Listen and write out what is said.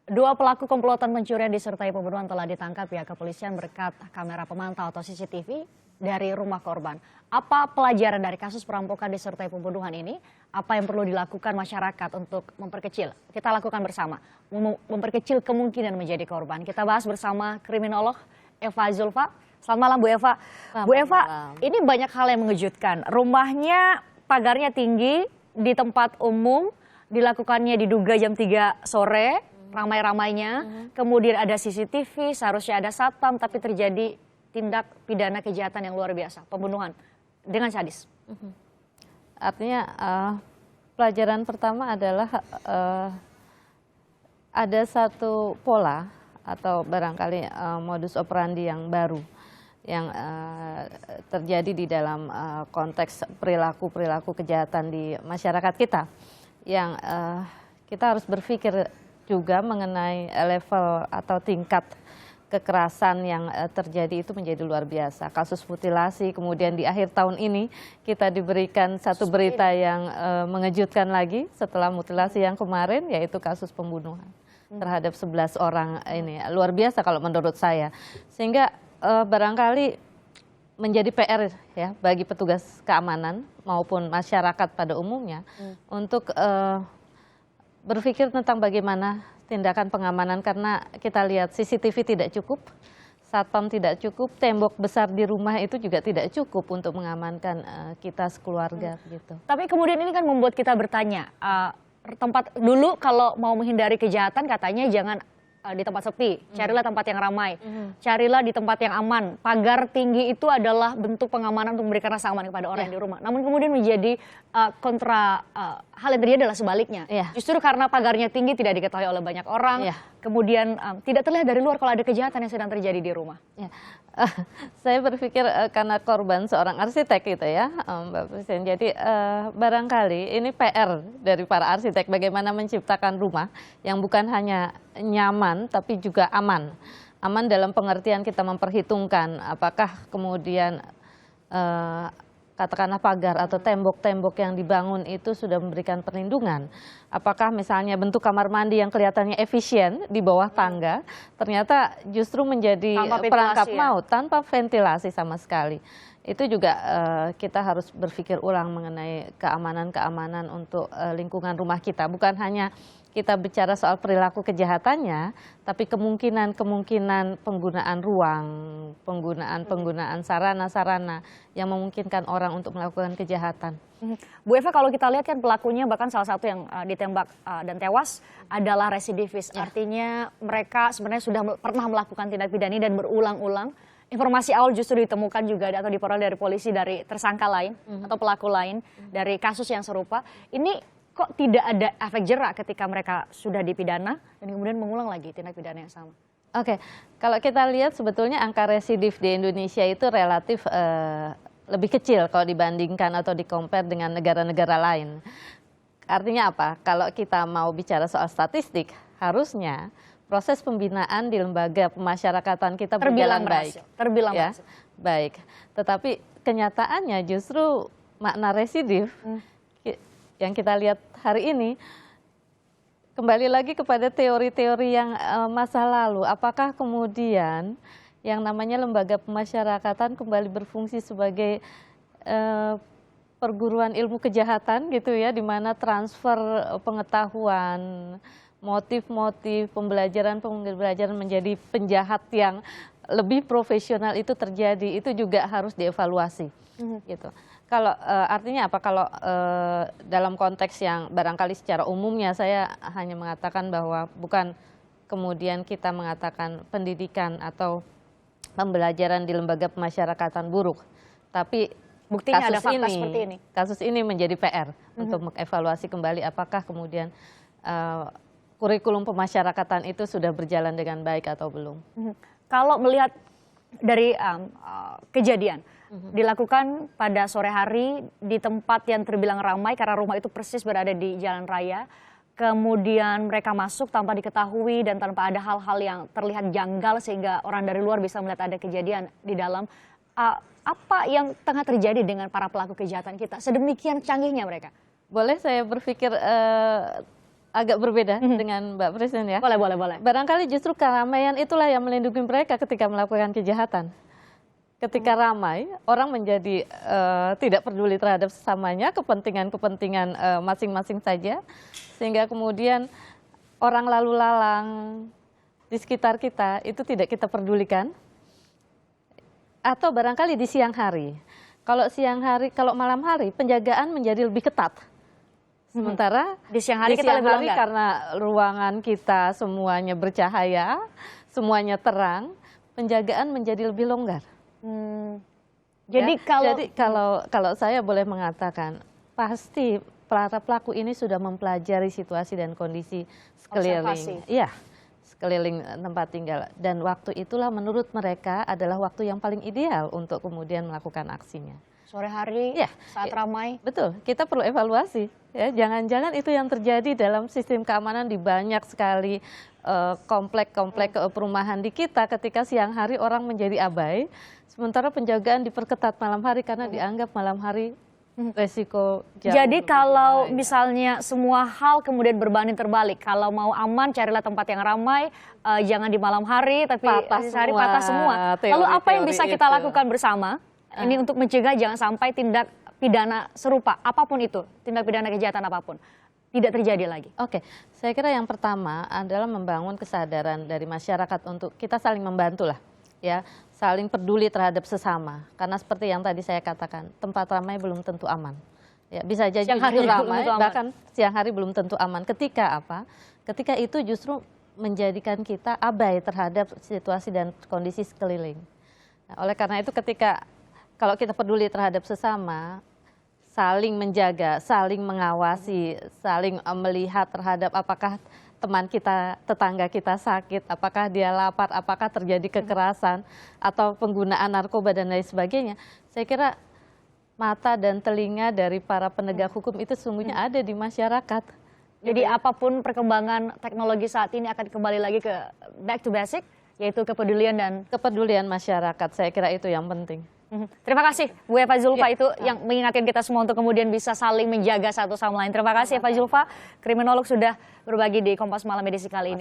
Dua pelaku komplotan pencurian disertai pembunuhan telah ditangkap pihak kepolisian berkat kamera pemantau atau CCTV dari rumah korban. Apa pelajaran dari kasus perampokan disertai pembunuhan ini? Apa yang perlu dilakukan masyarakat untuk memperkecil? Kita lakukan bersama, memperkecil kemungkinan menjadi korban. Kita bahas bersama kriminolog Eva Zulfa. Selamat malam Bu Eva. Bu Eva, ini banyak hal yang mengejutkan. Rumahnya pagarnya tinggi, di tempat umum, dilakukannya diduga jam 3 sore, ramai-ramainya. Kemudian ada CCTV, seharusnya ada satpam, tapi terjadi tindak pidana kejahatan yang luar biasa, pembunuhan dengan sadis. Artinya pelajaran pertama adalah ada satu pola atau barangkali modus operandi yang baru yang terjadi di dalam konteks perilaku kejahatan di masyarakat kita, yang kita harus berpikir juga mengenai level atau tingkat kekerasan yang terjadi itu menjadi luar biasa. Kasus mutilasi, kemudian di akhir tahun ini kita diberikan satu berita yang mengejutkan lagi setelah mutilasi yang kemarin, yaitu kasus pembunuhan terhadap 11 orang ini. Luar biasa kalau menurut saya. Sehingga barangkali menjadi PR ya bagi petugas keamanan maupun masyarakat pada umumnya untuk berpikir tentang bagaimana tindakan pengamanan, karena kita lihat CCTV tidak cukup, satpam tidak cukup, tembok besar di rumah itu juga tidak cukup untuk mengamankan kita sekeluarga gitu. Tapi kemudian ini kan membuat kita bertanya, tempat dulu kalau mau menghindari kejahatan katanya jangan di tempat sepi, carilah tempat yang ramai, carilah di tempat yang aman. Pagar tinggi itu adalah bentuk pengamanan untuk memberikan rasa aman kepada orang yang di rumah. Namun kemudian menjadi kontra, hal yang terjadi adalah sebaliknya. Justru karena pagarnya tinggi tidak diketahui oleh banyak orang, kemudian tidak terlihat dari luar kalau ada kejahatan yang sedang terjadi di rumah. Saya berpikir karena korban seorang arsitek gitu ya, Mbak Presiden. Jadi barangkali ini PR dari para arsitek, bagaimana menciptakan rumah yang bukan hanya nyaman tapi juga aman. Aman dalam pengertian kita memperhitungkan apakah kemudian katakanlah pagar atau tembok-tembok yang dibangun itu sudah memberikan perlindungan. Apakah misalnya bentuk kamar mandi yang kelihatannya efisien di bawah tangga, ternyata justru menjadi perangkap maut tanpa ventilasi sama sekali. Itu juga kita harus berpikir ulang mengenai keamanan-keamanan untuk lingkungan rumah kita. Bukan hanya kita bicara soal perilaku kejahatannya, tapi kemungkinan penggunaan ruang, penggunaan sarana-sarana yang memungkinkan orang untuk melakukan kejahatan. Bu Eva, kalau kita lihat kan pelakunya bahkan salah satu yang ditembak dan tewas adalah residivis. Artinya mereka sebenarnya sudah pernah melakukan tindak pidana dan berulang-ulang. Informasi awal justru ditemukan juga atau diperoleh dari polisi dari tersangka lain atau pelaku lain dari kasus yang serupa. Ini kok tidak ada efek jerak ketika mereka sudah dipidana dan kemudian mengulang lagi tindak pidana yang sama? Oke, kalau kita lihat sebetulnya angka residif di Indonesia itu relatif lebih kecil kalau dibandingkan atau di-compare dengan negara-negara lain. Artinya apa? Kalau kita mau bicara soal statistik, harusnya proses pembinaan di lembaga pemasyarakatan kita berjalan baik. Terbilang ya, baik. Tetapi kenyataannya justru makna residif yang kita lihat hari ini kembali lagi kepada teori-teori yang masa lalu. Apakah kemudian yang namanya lembaga pemasyarakatan kembali berfungsi sebagai perguruan ilmu kejahatan gitu ya, di mana transfer pengetahuan, motif-motif, pembelajaran menjadi penjahat yang lebih profesional itu terjadi, itu juga harus dievaluasi gitu. Kalau artinya apa? Kalau dalam konteks yang barangkali secara umumnya saya hanya mengatakan bahwa bukan kemudian kita mengatakan pendidikan atau pembelajaran di lembaga pemasyarakatan buruk, tapi buktinya ada fakta seperti ini. Kasus ini menjadi PR untuk mengevaluasi kembali apakah kemudian kurikulum pemasyarakatan itu sudah berjalan dengan baik atau belum. Kalau melihat dari kejadian dilakukan pada sore hari di tempat yang terbilang ramai karena rumah itu persis berada di jalan raya, kemudian mereka masuk tanpa diketahui dan tanpa ada hal-hal yang terlihat janggal sehingga orang dari luar bisa melihat ada kejadian di dalam. Apa yang tengah terjadi dengan para pelaku kejahatan kita? Sedemikian canggihnya mereka. Boleh saya berpikir agak berbeda dengan Mbak Presiden ya. Boleh, boleh, boleh. Barangkali justru keramaian itulah yang melindungi mereka ketika melakukan kejahatan. Ketika ramai, orang menjadi tidak peduli terhadap sesamanya, kepentingan-kepentingan masing-masing saja, sehingga kemudian orang lalu lalang di sekitar kita itu tidak kita pedulikan. Atau barangkali di siang hari. Kalau siang hari, kalau malam hari, penjagaan menjadi lebih ketat. Sementara di siang hari kita lebih longgar. karena ruangan kita semuanya bercahaya, semuanya terang, penjagaan menjadi lebih longgar. Jadi kalau saya boleh mengatakan, pasti para pelaku ini sudah mempelajari situasi dan kondisi sekeliling. Iya, sekeliling tempat tinggal. Dan waktu itulah menurut mereka adalah waktu yang paling ideal untuk kemudian melakukan aksinya. Sore hari, ya, saat ramai. Betul, kita perlu evaluasi. Ya, jangan-jangan itu yang terjadi dalam sistem keamanan di banyak sekali komplek-komplek perumahan di kita ketika siang hari orang menjadi abai, sementara penjagaan diperketat malam hari karena dianggap malam hari resiko jauh. Jadi kalau misalnya semua hal kemudian berbanding terbalik, kalau mau aman carilah tempat yang ramai, jangan di malam hari, tapi di hari patah semua. Lalu apa yang bisa kita lakukan bersama? Ini untuk mencegah jangan sampai tindak pidana serupa, apapun itu, tindak pidana kejahatan apapun, tidak terjadi lagi. Oke, saya kira yang pertama adalah membangun kesadaran dari masyarakat untuk kita saling membantu lah, ya, saling peduli terhadap sesama. Karena seperti yang tadi saya katakan, tempat ramai belum tentu aman. Ya, bisa jadi ramai, bahkan siang hari belum tentu aman. Ketika apa? Ketika itu justru menjadikan kita abai terhadap situasi dan kondisi sekeliling. Nah, oleh karena itu kalau kita peduli terhadap sesama, saling menjaga, saling mengawasi, saling melihat terhadap apakah teman kita, tetangga kita sakit, apakah dia lapar, apakah terjadi kekerasan, atau penggunaan narkoba dan lain sebagainya. Saya kira mata dan telinga dari para penegak hukum itu sesungguhnya ada di masyarakat. Jadi apapun perkembangan teknologi saat ini akan kembali lagi ke back to basic, yaitu kepedulian masyarakat. Saya kira itu yang penting. Terima kasih Bu Eva Zulfa itu yang mengingatkan kita semua untuk kemudian bisa saling menjaga satu sama lain. Terima kasih Eva Zulfa, kriminolog sudah berbagi di Kompas Malam edisi kali ini.